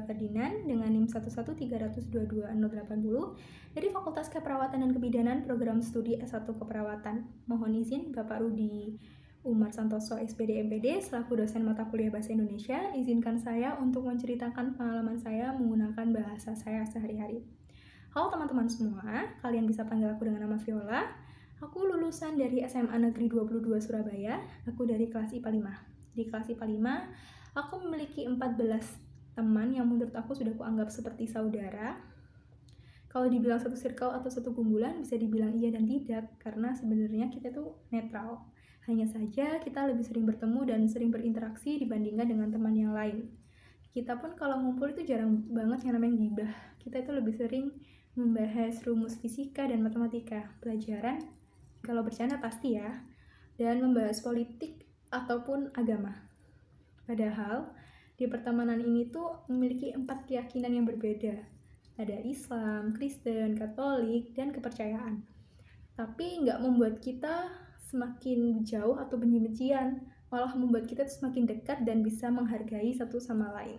Ferdinand dengan NIM 113220080 dari Fakultas Keperawatan dan Kebidanan Program Studi S1 Keperawatan. Mohon izin Bapak Rudi Umar Santoso SPD MPD selaku dosen mata kuliah Bahasa Indonesia, izinkan saya untuk menceritakan pengalaman saya menggunakan bahasa saya sehari-hari. Halo teman-teman semua, kalian bisa panggil aku dengan nama Viola. Aku lulusan dari SMA Negeri 22 Surabaya, aku dari kelas IPA 5. Di kelas IPA 5, aku memiliki 14 teman yang menurut aku sudah kuanggap seperti saudara. Kalau dibilang satu circle atau satu kumpulan, bisa dibilang iya dan tidak, karena sebenarnya kita tuh netral. Hanya saja kita lebih sering bertemu dan sering berinteraksi dibandingkan dengan teman yang lain. Kita pun kalau ngumpul itu jarang banget yang namanya gibah. Kita itu lebih sering membahas rumus fisika dan matematika, pelajaran, kalau bercanda pasti ya, dan membahas politik ataupun agama. Padahal, di pertemanan ini tuh memiliki 4 keyakinan yang berbeda. Ada Islam, Kristen, Katolik, dan kepercayaan. Tapi nggak membuat kita semakin jauh atau benci-bencian, malah membuat kita semakin dekat dan bisa menghargai satu sama lain.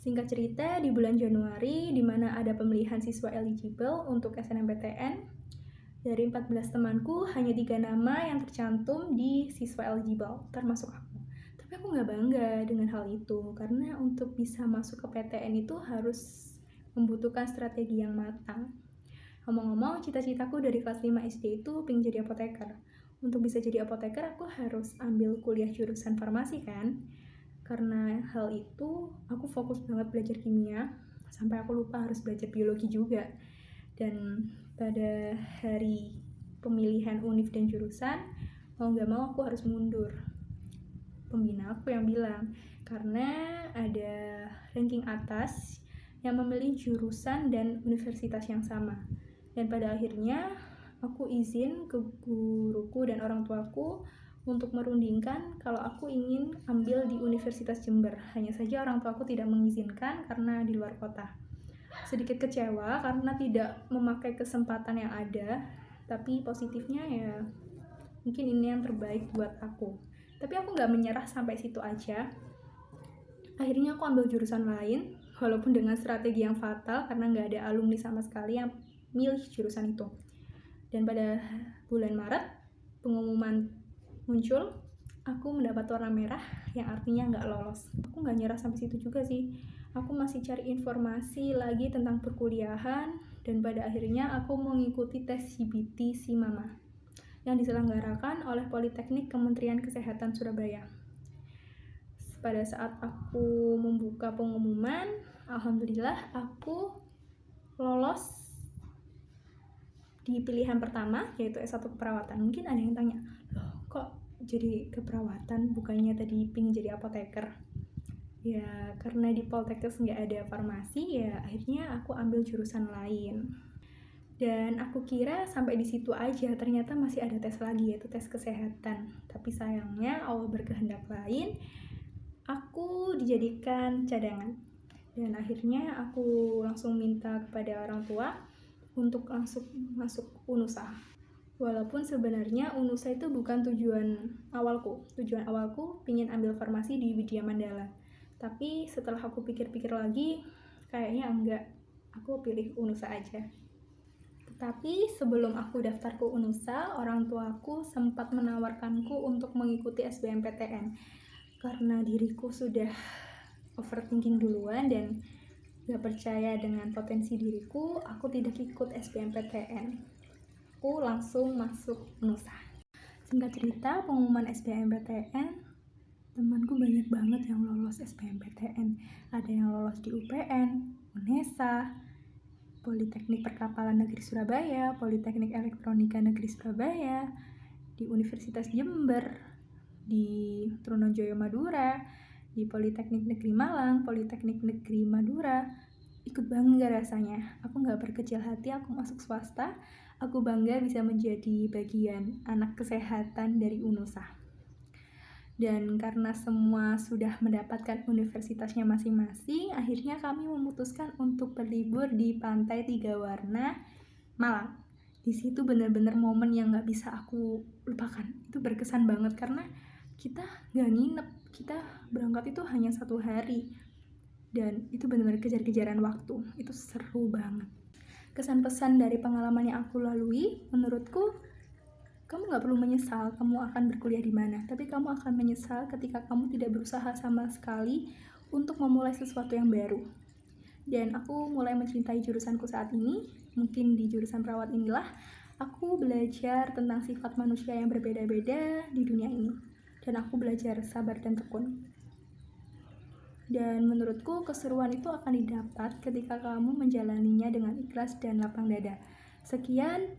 Singkat cerita, di bulan Januari, di mana ada pemilihan siswa eligible untuk SNMPTN, dari 14 temanku, hanya 3 nama yang tercantum di siswa eligible, termasuk aku. Tapi aku nggak bangga dengan hal itu, karena untuk bisa masuk ke PTN itu harus membutuhkan strategi yang matang. Ngomong-ngomong, cita-citaku dari kelas 5 SD itu pengen jadi apoteker. Untuk bisa jadi apoteker, aku harus ambil kuliah jurusan farmasi kan? Karena hal itu, aku fokus banget belajar kimia, sampai aku lupa harus belajar biologi juga. Dan pada hari pemilihan univ dan jurusan, mau gak mau aku harus mundur. Pembina aku yang bilang, karena ada ranking atas yang memilih jurusan dan universitas yang sama. Dan pada akhirnya, aku izin ke guruku dan orang tuaku untuk merundingkan kalau aku ingin ambil di Universitas Jember. Hanya saja orang tuaku tidak mengizinkan karena di luar kota. Sedikit kecewa karena tidak memakai kesempatan yang ada, tapi positifnya ya mungkin ini yang terbaik buat aku. Tapi aku gak menyerah sampai situ aja. Akhirnya aku ambil jurusan lain, walaupun dengan strategi yang fatal karena gak ada alumni sama sekali yang milih jurusan itu. Dan pada bulan Maret, pengumuman muncul, aku mendapat warna merah yang artinya nggak lolos. Aku nggak nyerah sampai situ juga sih. Aku masih cari informasi lagi tentang perkuliahan, dan pada akhirnya aku mengikuti tes CBT SIMAMA yang diselenggarakan oleh Politeknik Kementerian Kesehatan Surabaya. Pada saat aku membuka pengumuman, alhamdulillah aku lolos di pilihan pertama, yaitu S1 Keperawatan. Mungkin ada yang tanya, loh kok jadi keperawatan, bukannya tadi pengen jadi apoteker? Ya, karena di Poltekkes nggak ada farmasi, ya akhirnya aku ambil jurusan lain. Dan aku kira sampai di situ aja, ternyata masih ada tes lagi, yaitu tes kesehatan. Tapi sayangnya Allah berkehendak lain, aku dijadikan cadangan. Dan akhirnya aku langsung minta kepada orang tua untuk langsung masuk UNUSA. Walaupun sebenarnya UNUSA itu bukan tujuan awalku. Tujuan awalku pengen ambil farmasi di Widya Mandala. Tapi setelah aku pikir-pikir lagi, kayaknya enggak. Aku pilih UNUSA aja. Tetapi sebelum aku daftar ke UNUSA, orang tuaku sempat menawarkanku untuk mengikuti SBMPTN. Karena diriku sudah overthinking duluan dan gak percaya dengan potensi diriku, aku tidak ikut SBMPTN. Aku langsung masuk UNUSA. Singkat cerita, pengumuman SBMPTN, temanku banyak banget yang lolos SBMPTN. Ada yang lolos di UPN, UNESA, Politeknik Perkapalan Negeri Surabaya, Politeknik Elektronika Negeri Surabaya, di Universitas Jember, di Trunojoyo Madura, di Politeknik Negeri Malang, Politeknik Negeri Madura. Ikut bangga rasanya. Aku gak berkecil hati, aku masuk swasta. Aku bangga bisa menjadi bagian anak kesehatan dari UNUSA. Dan karena semua sudah mendapatkan universitasnya masing-masing, akhirnya kami memutuskan untuk berlibur di Pantai Tiga Warna, Malang. Di situ benar-benar momen yang gak bisa aku lupakan. Itu berkesan banget karena kita gak nginep, kita berangkat itu hanya 1 hari. dan itu benar-benar kejar-kejaran waktu. Itu seru banget. Kesan pesan dari pengalaman yang aku lalui, menurutku kamu gak perlu menyesal kamu akan berkuliah di mana, tapi kamu akan menyesal ketika kamu tidak berusaha sama sekali untuk memulai sesuatu yang baru. Dan aku mulai mencintai jurusanku saat ini. Mungkin di jurusan perawat inilah aku belajar tentang sifat manusia yang berbeda-beda di dunia ini. Dan aku belajar sabar dan tekun. Dan menurutku keseruan itu akan didapat ketika kamu menjalaninya dengan ikhlas dan lapang dada. Sekian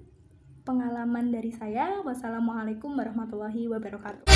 pengalaman dari saya. Wassalamualaikum warahmatullahi wabarakatuh.